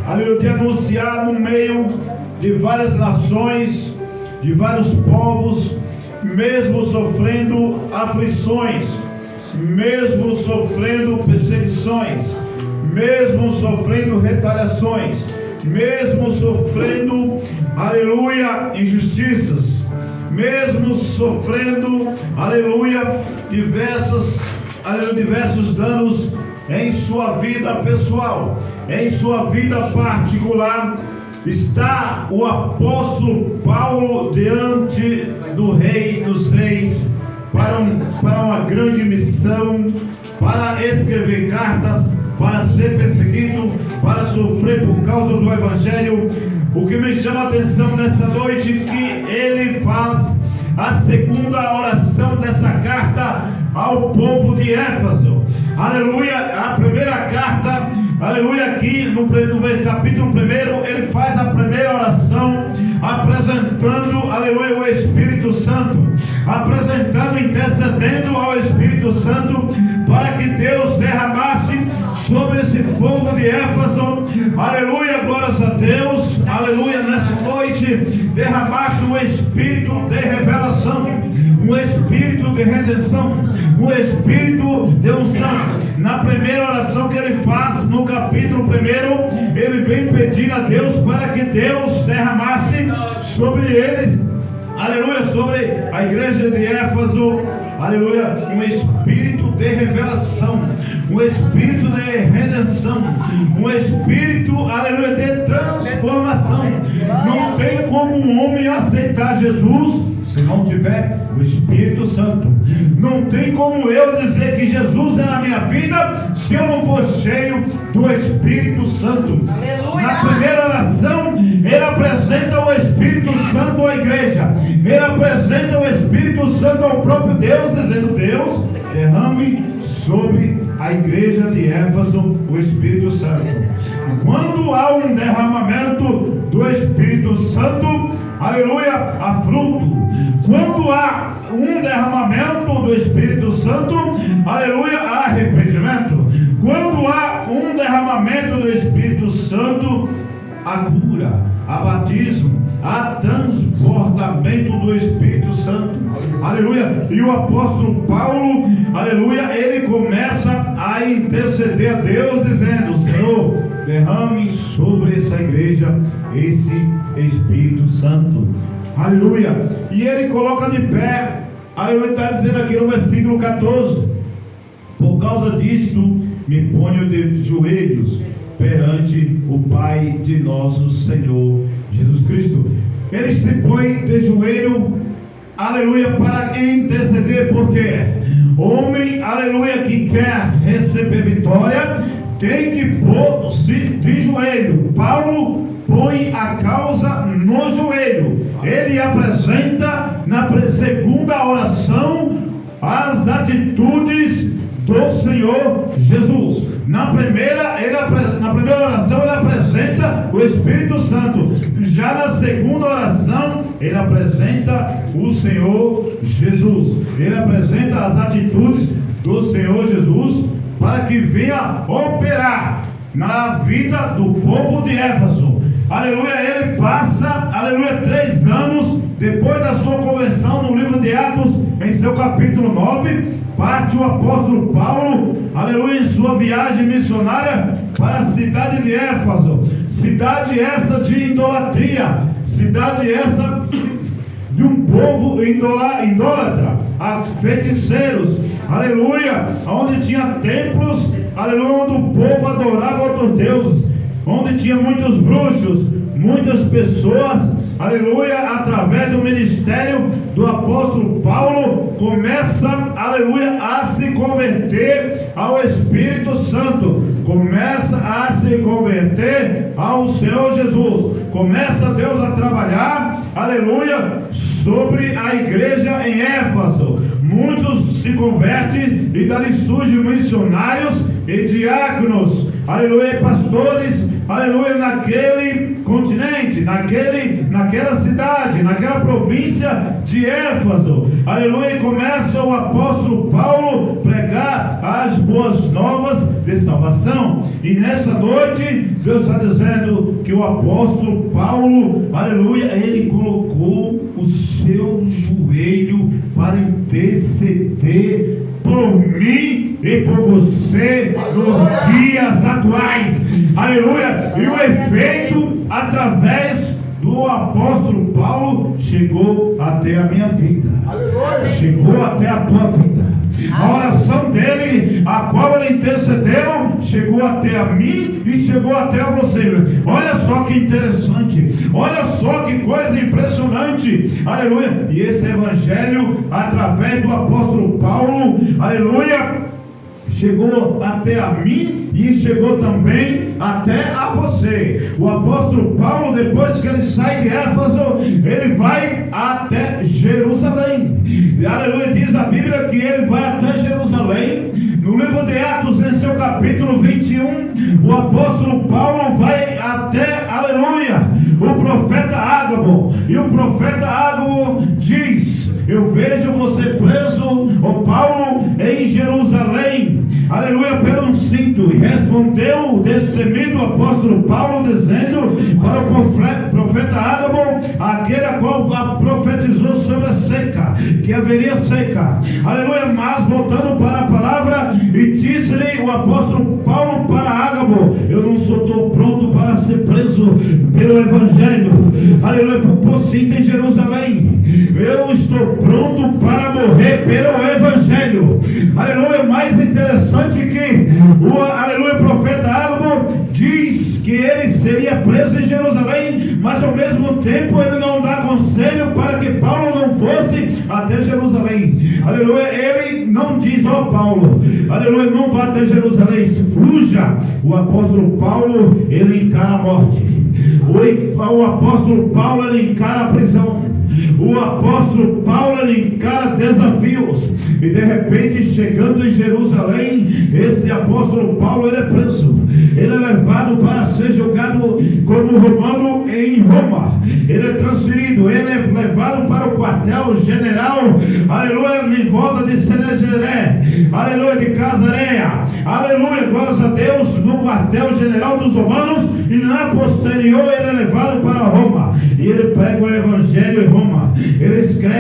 aleluia, de anunciar no meio de várias nações, de vários povos, mesmo sofrendo aflições, mesmo sofrendo perseguições, mesmo sofrendo retaliações, mesmo sofrendo, aleluia, injustiças, mesmo sofrendo, aleluia, diversos danos em sua vida pessoal, em sua vida particular, está o apóstolo Paulo diante do Rei dos Reis para uma grande missão, para escrever cartas, para ser perseguido, para sofrer por causa do Evangelho. O que me chama a atenção nessa noite é que ele faz a segunda oração dessa carta ao povo de Éfeso. Aleluia, a primeira carta, aleluia, aqui no capítulo 1, ele faz a primeira oração apresentando, aleluia, o Espírito Santo, apresentando, intercedendo ao Espírito Santo para que Deus derramasse sobre esse povo de Éfeso, aleluia, glórias a Deus, aleluia, nessa noite, derramasse um espírito de revelação, um espírito de redenção, um espírito de unção. Na primeira oração que ele faz, no capítulo 1, ele vem pedir a Deus para que Deus derramasse sobre eles, aleluia, sobre a igreja de Éfeso, aleluia, um espírito de revelação, um espírito de redenção, um espírito, aleluia, de transformação. Não tem como um homem aceitar Jesus se não tiver o Espírito Santo. Não tem como eu dizer que Jesus é na minha vida se eu não for cheio do Espírito Santo. Aleluia. Na primeira oração, ele apresenta o Espírito Santo à igreja, ele apresenta o Espírito Santo ao próprio Deus, dizendo: Deus, derrame sobre a igreja de Éfeso o Espírito Santo. Quando há um derramamento do Espírito Santo, aleluia, há fruto. Quando há um derramamento do Espírito Santo, aleluia, há arrependimento. Quando há um derramamento do Espírito Santo, há cura, há batismo, há transbordamento do Espírito Santo, aleluia. E o apóstolo Paulo, aleluia, ele começa a interceder a Deus, dizendo: Senhor, derrame sobre essa igreja esse Espírito Santo, aleluia. E ele coloca de pé, aleluia, está dizendo aqui no versículo 14: por causa disto me ponho de joelhos perante o Pai de nosso Senhor Jesus Cristo. Ele se põe de joelho, aleluia, para interceder, porque homem, aleluia, que quer receber vitória, tem que pôr-se de joelho. Paulo põe a causa no joelho. Ele apresenta na segunda oração as atitudes do Senhor Jesus. Na primeira oração ele apresenta o Espírito Santo. Já na segunda oração ele apresenta o Senhor Jesus. Ele apresenta as atitudes do Senhor Jesus para que venha operar na vida do povo de Éfeso. Aleluia, ele passa, aleluia, 3 anos depois da sua conversão. No livro de Atos, em seu capítulo 9, parte o apóstolo Paulo, aleluia, em sua viagem missionária para a cidade de Éfeso. Cidade essa de idolatria, cidade essa de um povo idólatra, a feiticeiros, aleluia, onde tinha templos, aleluia, onde o povo adorava outros deuses, onde tinha muitos bruxos, muitas pessoas, aleluia, através do ministério do apóstolo Paulo, começa, aleluia, a se converter ao Espírito Santo, começa a se converter ao Senhor Jesus, começa Deus a trabalhar, aleluia, sobre a igreja em Éfeso. Muitos se convertem e dali surgem missionários e diáconos, aleluia, pastores, aleluia, naquele continente, naquela cidade, naquela província de Éfeso, aleluia. E começa o apóstolo Paulo pregar as boas novas de salvação. E nessa noite Deus está dizendo que o apóstolo Paulo, aleluia, ele colocou o seu joelho para interceder por mim e por você nos dias atuais, aleluia. E o efeito através do apóstolo Paulo chegou até a minha vida, chegou até a tua vida. A oração dele, a qual ele intercedeu, chegou até a mim e chegou até a você. Olha só que interessante, olha só que coisa impressionante, aleluia. E esse evangelho, através do apóstolo Paulo, aleluia, chegou até a mim e chegou também até a você. O apóstolo Paulo, depois que ele sai de Éfeso, ele vai até Jerusalém. Aleluia, diz a Bíblia que ele vai até Jerusalém. No livro de Atos, em seu capítulo 21, o apóstolo Paulo vai até, aleluia, o profeta Ágabo. E o profeta Ágabo diz: eu vejo você preso, ó Paulo, em Jerusalém, aleluia, pelo um cinto. E respondeu o destemido apóstolo Paulo, dizendo para o profeta Ágabo, aquele a qual profetizou sobre a seca, que haveria seca, aleluia. Mas voltando para a palavra, e disse-lhe o apóstolo Paulo para Ágabo: eu não estou pronto para ser preso pelo evangelho, aleluia, por cinto em Jerusalém. Eu estou pronto para morrer pelo evangelho, aleluia. Mais interessante que o, aleluia, profeta Ágabo diz que ele seria preso em Jerusalém, mas ao mesmo tempo ele não dá conselho para que Paulo não fosse até Jerusalém, aleluia. Ele não diz: ó Paulo, aleluia, não vá até Jerusalém, fuja. O apóstolo Paulo, ele encara a morte. O apóstolo Paulo, ele encara a prisão. O apóstolo Paulo, ele encara desafios. E de repente, chegando em Jerusalém, esse apóstolo Paulo, ele é preso. Ele é levado para ser julgado como romano em Roma. Ele é transferido, ele é levado para o quartel general, aleluia, em volta de Senegiré, aleluia, de Casareia, aleluia, glórias a Deus, no quartel general dos romanos. E na posterior ele é levado para Roma, e ele prega o evangelho em Roma. Ele escreve